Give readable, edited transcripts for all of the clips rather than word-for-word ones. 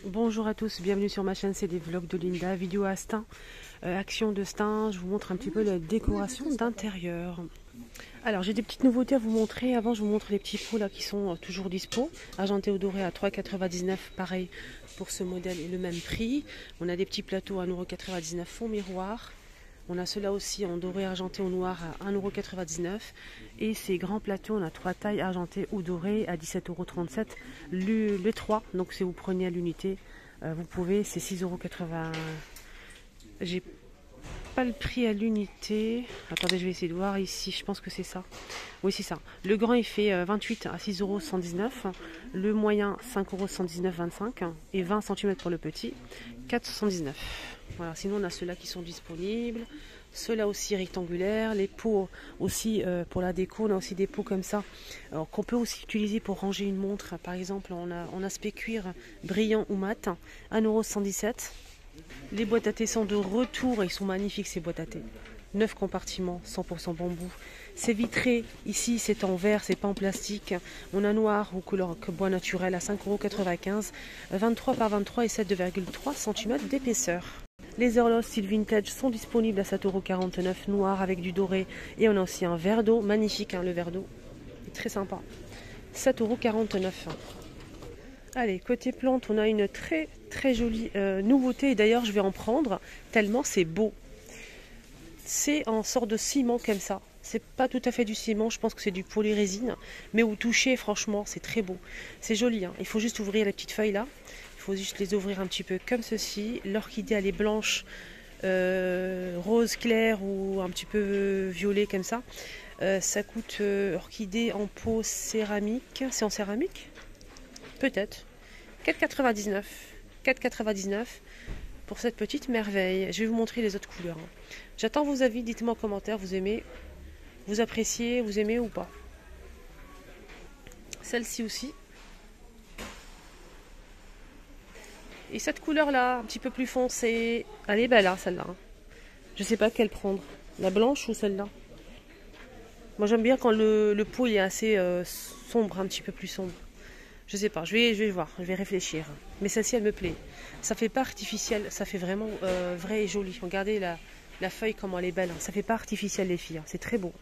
Bonjour à tous, bienvenue sur ma chaîne, c'est des vlogs de Linda, vidéo à Stein, action de Stein, je vous montre un petit peu la décoration d'intérieur. Alors j'ai des petites nouveautés à vous montrer, avant je vous montre les petits pots là qui sont toujours dispo, argenté ou doré à 3,99 €, pareil pour ce modèle et le même prix. On a des petits plateaux à 1,99 € fond miroir. On a ceux-là aussi en doré, argenté ou noir à 1,99 €. Et ces grands plateaux, on a 3 tailles argenté ou doré à 17,37 €. Les 3, donc si vous prenez à l'unité, vous pouvez, c'est 6,80 €. J'ai pas le prix à l'unité. Attendez, je vais essayer de voir ici, je pense que c'est ça. Oui, c'est ça. Le grand, il fait 28 à 6,119 €. Le moyen, 5,119,25 € et 20 cm pour le petit, 4,79 €. Voilà, sinon on a ceux-là qui sont disponibles, ceux-là aussi rectangulaires, les pots aussi pour la déco, on a aussi des pots comme ça qu'on peut aussi utiliser pour ranger une montre. Par exemple, on a aspect cuir brillant ou mat, 1,117 €. Les boîtes à thé sont de retour, ils sont magnifiques ces boîtes à thé. 9 compartiments, 100% bambou. C'est vitré, ici c'est en verre, c'est pas en plastique. On a noir ou couleur bois naturel à 5,95 €, 23 par 23 et 7,3 cm d'épaisseur. Les horloges style vintage sont disponibles à 7,49 € noir avec du doré. Et on a aussi un verre d'eau, magnifique le verre d'eau, très sympa, 7,49 €. Allez, côté plantes, on a une très jolie nouveauté. Et d'ailleurs, je vais en prendre tellement c'est beau. C'est en sorte de ciment comme ça. C'est pas tout à fait du ciment, je pense que c'est du polyrésine. Mais au toucher, franchement, c'est très beau. C'est joli, hein. Il faut juste ouvrir les petites feuilles là. Il faut juste les ouvrir un petit peu comme ceci. L'orchidée, elle est blanche, rose clair ou un petit peu violet comme ça. Ça coûte orchidée en pot céramique. C'est en céramique ? Peut-être. 4,99 €. 4,99 € pour cette petite merveille. Je vais vous montrer les autres couleurs. J'attends vos avis. Dites-moi en commentaire. Vous aimez, vous appréciez, vous aimez ou pas. Celle-ci aussi. Et cette couleur-là, un petit peu plus foncée. Elle est belle, hein, celle-là. Je sais pas quelle prendre. La blanche ou celle-là. Moi, j'aime bien quand le pot est assez sombre, un petit peu plus sombre. Je sais pas, je vais voir, je vais réfléchir. Mais celle-ci, elle me plaît. Ça fait pas artificiel, ça fait vraiment vrai et joli. Regardez la feuille, comment elle est belle. Ça fait pas artificiel, les filles. C'est très beau.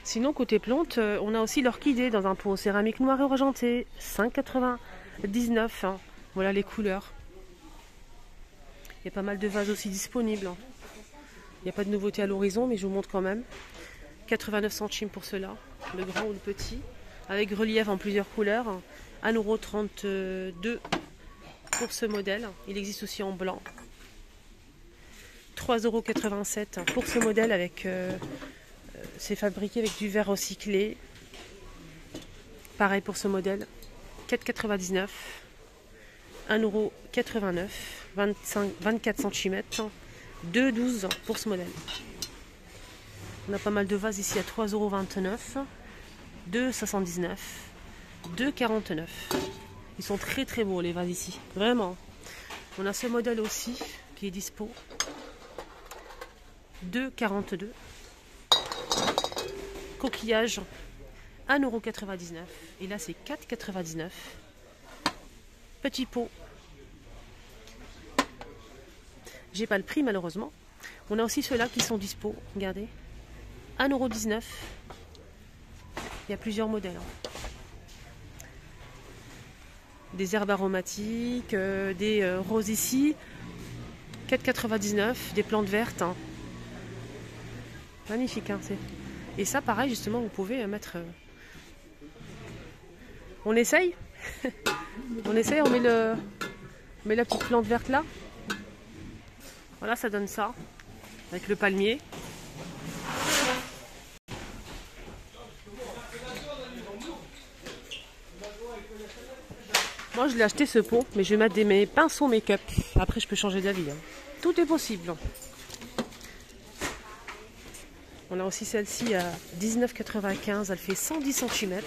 Sinon, côté plantes, on a aussi l'orchidée dans un pot en céramique noir et argenté. 5,99 €. Voilà les couleurs. Il y a pas mal de vases aussi disponibles. Il n'y a pas de nouveauté à l'horizon, mais je vous montre quand même. 89 centimes pour cela, le grand ou le petit, avec relief en plusieurs couleurs. 1,32 € pour ce modèle. Il existe aussi en blanc. 3,87 € pour ce modèle avec c'est fabriqué avec du verre recyclé. Pareil pour ce modèle. 4,99 €. 1,89 €. 24 cm. 2,12 € pour ce modèle. On a pas mal de vases ici à 3,29 €, 2,79 €, 2,49 €. Ils sont très beaux les vases ici, vraiment. On a ce modèle aussi qui est dispo, 2,42 €. Coquillage, 1,99 €. Et là c'est 4,99 €. Petit pot. J'ai pas le prix malheureusement. On a aussi ceux-là qui sont dispo, regardez. 1,19 €. Il y a plusieurs modèles. Des herbes aromatiques, des roses ici. 4,99 €. Des plantes vertes. Magnifique. Et ça, pareil, justement, vous pouvez mettre... On essaye. On essaye, on met la petite plante verte là. Voilà, ça donne ça. Avec le palmier. Moi, je l'ai acheté ce pot, mais je vais mettre mes pinceaux make-up. Après, je peux changer d'avis. Tout est possible. On a aussi celle-ci à 19,95 €. Elle fait 110 cm.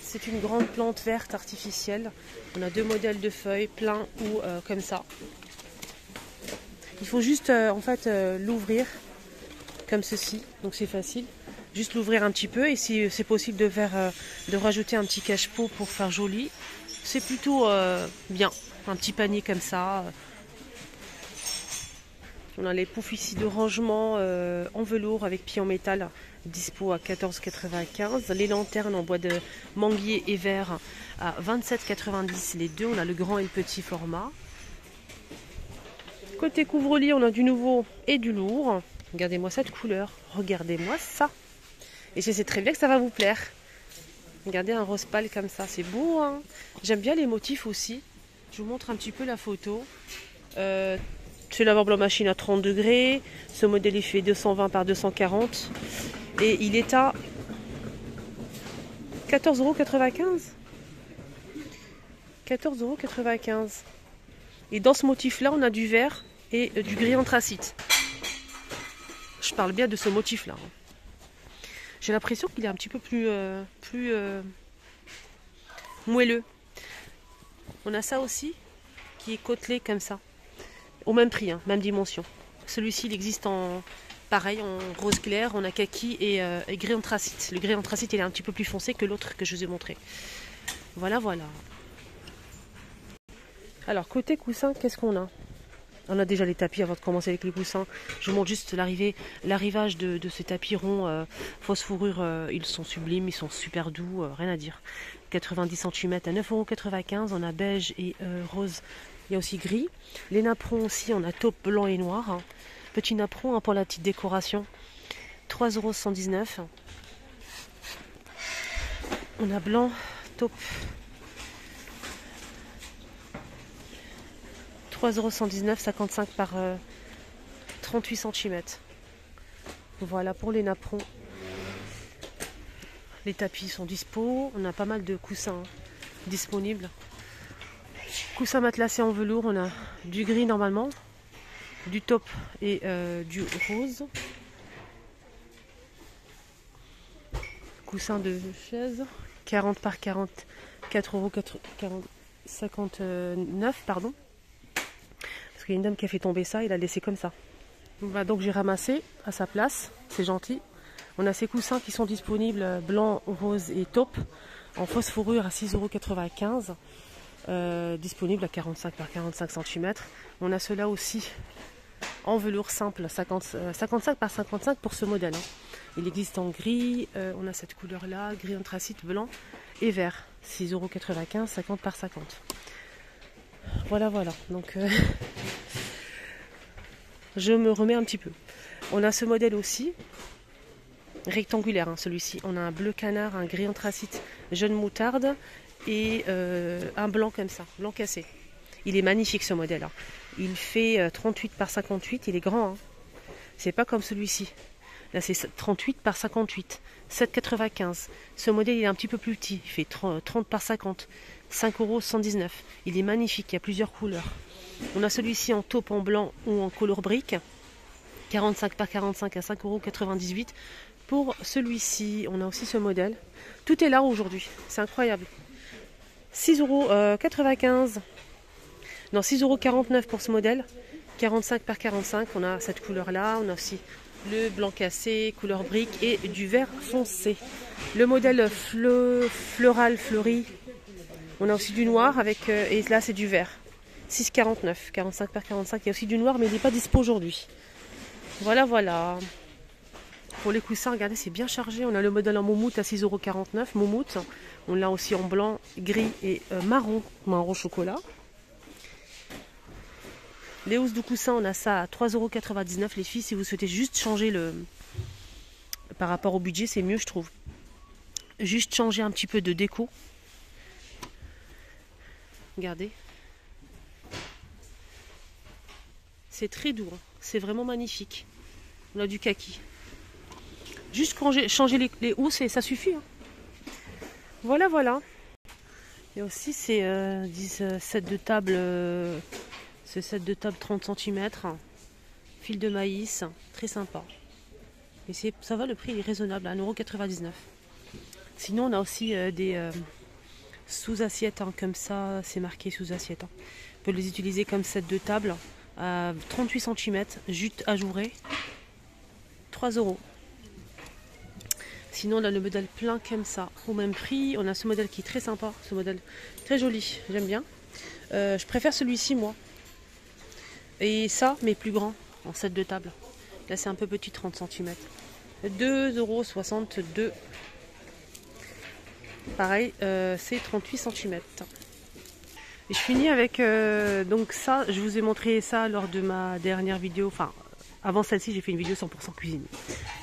C'est une grande plante verte artificielle. On a 2 modèles de feuilles, plein ou comme ça. Il faut juste l'ouvrir comme ceci. Donc c'est facile. Juste l'ouvrir un petit peu et si c'est possible de rajouter un petit cache-pot pour faire joli, c'est plutôt bien. Un petit panier comme ça. On a les poufs ici de rangement en velours avec pied en métal, dispo à 14,95 €. Les lanternes en bois de manguier et verre à 27,90 € les deux. On a le grand et le petit format. Côté couvre-lit, on a du nouveau et du lourd. Regardez-moi cette couleur. Regardez-moi ça. Et je sais très bien que ça va vous plaire. Regardez un rose pâle comme ça, c'est beau, hein. J'aime bien les motifs aussi. Je vous montre un petit peu la photo. C'est lavable en machine à 30 degrés. Ce modèle il fait 220 par 240. Et il est à 14,95 €. 14,95 €. Et dans ce motif-là, on a du vert et du gris anthracite. Je parle bien de ce motif-là. J'ai l'impression qu'il est un petit peu plus moelleux. On a ça aussi, qui est côtelé comme ça. Au même prix, hein, même dimension. Celui-ci, il existe en pareil, en rose clair, on a kaki et gris anthracite. Le gris anthracite, il est un petit peu plus foncé que l'autre que je vous ai montré. Voilà, voilà. Alors, côté coussin, qu'est-ce qu'on a? On a déjà les tapis avant de commencer avec les coussins. Je vous montre juste l'arrivage de ces tapis ronds fausse fourrure. Ils sont sublimes, ils sont super doux, rien à dire. 90 cm à 9,95 €. On a beige et rose. Il y a aussi gris. Les napperons aussi, on a taupe blanc et noir. Hein. Petit napperon hein, pour la petite décoration. 3,119 €. On a blanc, taupe. 3,119 €, 55 par 38 cm. Voilà pour les napperons. Les tapis sont dispo. On a pas mal de coussins hein, disponibles. Coussin matelassé en velours. On a du gris normalement, du taupe et du rose. Coussin de chaise. 40 par 40, 4,59 €, pardon. Parce qu'il y a une dame qui a fait tomber ça, il a laissé comme ça. Bah donc j'ai ramassé à sa place, c'est gentil. On a ces coussins qui sont disponibles blanc, rose et taupe en fausse fourrure à 6,95 €, disponible à 45 par 45 cm. On a ceux-là aussi en velours simple, 55 par 55 pour ce modèle. Hein. Il existe en gris, on a cette couleur-là, gris anthracite, blanc et vert, 6,95 €, 50 par 50. Voilà, voilà. Donc, je me remets un petit peu. On a ce modèle aussi, rectangulaire, hein, celui-ci. On a un bleu canard, un gris anthracite, jaune moutarde et un blanc comme ça, blanc cassé. Il est magnifique ce modèle. Hein. Il fait 38 par 58, il est grand. Hein. C'est pas comme celui-ci. Là, c'est 38 par 58, 7,95 €. Ce modèle, il est un petit peu plus petit. Il fait 30 par 50, 5,119 €. Il est magnifique, il y a plusieurs couleurs. On a celui-ci en taupe, en blanc ou en couleur brique. 45 par 45 à 5,98 €. Pour celui-ci, on a aussi ce modèle. Tout est là aujourd'hui, c'est incroyable. 6,95 €. Non, 6,49 € pour ce modèle. 45 par 45, on a cette couleur-là. On a aussi le blanc cassé, couleur brique et du vert foncé. Le modèle floral fleuri. On a aussi du noir avec et là c'est du vert. 6,49 €, 45 par 45. Il y a aussi du noir mais il n'est pas dispo aujourd'hui. Voilà, voilà. Pour les coussins, regardez, c'est bien chargé. On a le modèle en moumoute à 6,49 € moumoute. On l'a aussi en blanc, gris et marron chocolat. Les housses de coussin, on a ça à 3,99 € les filles. Si vous souhaitez juste changer par rapport au budget, c'est mieux je trouve. Juste changer un petit peu de déco. Regardez. C'est très doux, hein. C'est vraiment magnifique. On a du kaki. Juste changer les housses et ça suffit. Hein. Voilà, voilà. Et aussi ces sets de table, ce set de table 30 cm, fil de maïs, très sympa. Et ça va, le prix est raisonnable, à 1,99 €. Sinon, on a aussi des sous-assiettes, hein, comme ça, c'est marqué sous-assiette. Hein. On peut les utiliser comme set de table à 38 cm, jute ajourée, 3 €. Sinon, on a le modèle plein comme ça, au même prix. On a ce modèle qui est très sympa, ce modèle très joli, j'aime bien. Je préfère celui-ci, moi. Et ça, mais plus grand, en set de table. Là, c'est un peu petit, 30 cm. 2,62 €. Pareil, c'est 38 cm. Et je finis avec donc ça, je vous ai montré ça lors de ma dernière vidéo, enfin avant celle-ci j'ai fait une vidéo 100% cuisine.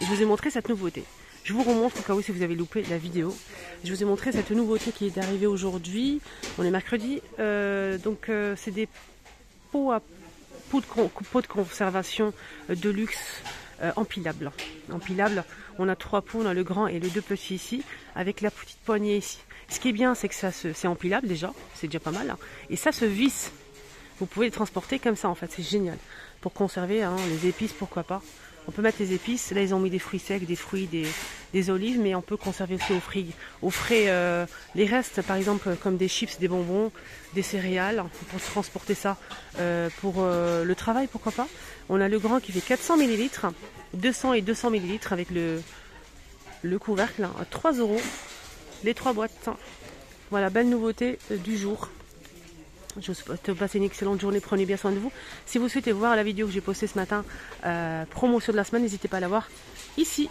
Et je vous ai montré cette nouveauté. Je vous remontre au cas où si vous avez loupé la vidéo. Je vous ai montré cette nouveauté qui est arrivée aujourd'hui, on est mercredi, c'est des pots de conservation de luxe empilables. On a 3 pots, on a le grand et le 2 petits ici, avec la petite poignée ici. Ce qui est bien, c'est que c'est empilable déjà, c'est déjà pas mal. Hein. Et ça se visse. Vous pouvez les transporter comme ça en fait, c'est génial. Pour conserver les épices, pourquoi pas. On peut mettre les épices, là ils ont mis des fruits secs, des fruits, des olives, mais on peut conserver aussi au frais les restes, par exemple comme des chips, des bonbons, des céréales, pour transporter ça pour le travail, pourquoi pas. On a le grand qui fait 400 ml, 200 et 200 ml avec le couvercle, à 3 €. Les 3 boîtes. Voilà, belle nouveauté du jour. Je vous souhaite passer une excellente journée, prenez bien soin de vous. Si vous souhaitez voir la vidéo que j'ai postée ce matin, promotion de la semaine, n'hésitez pas à la voir ici.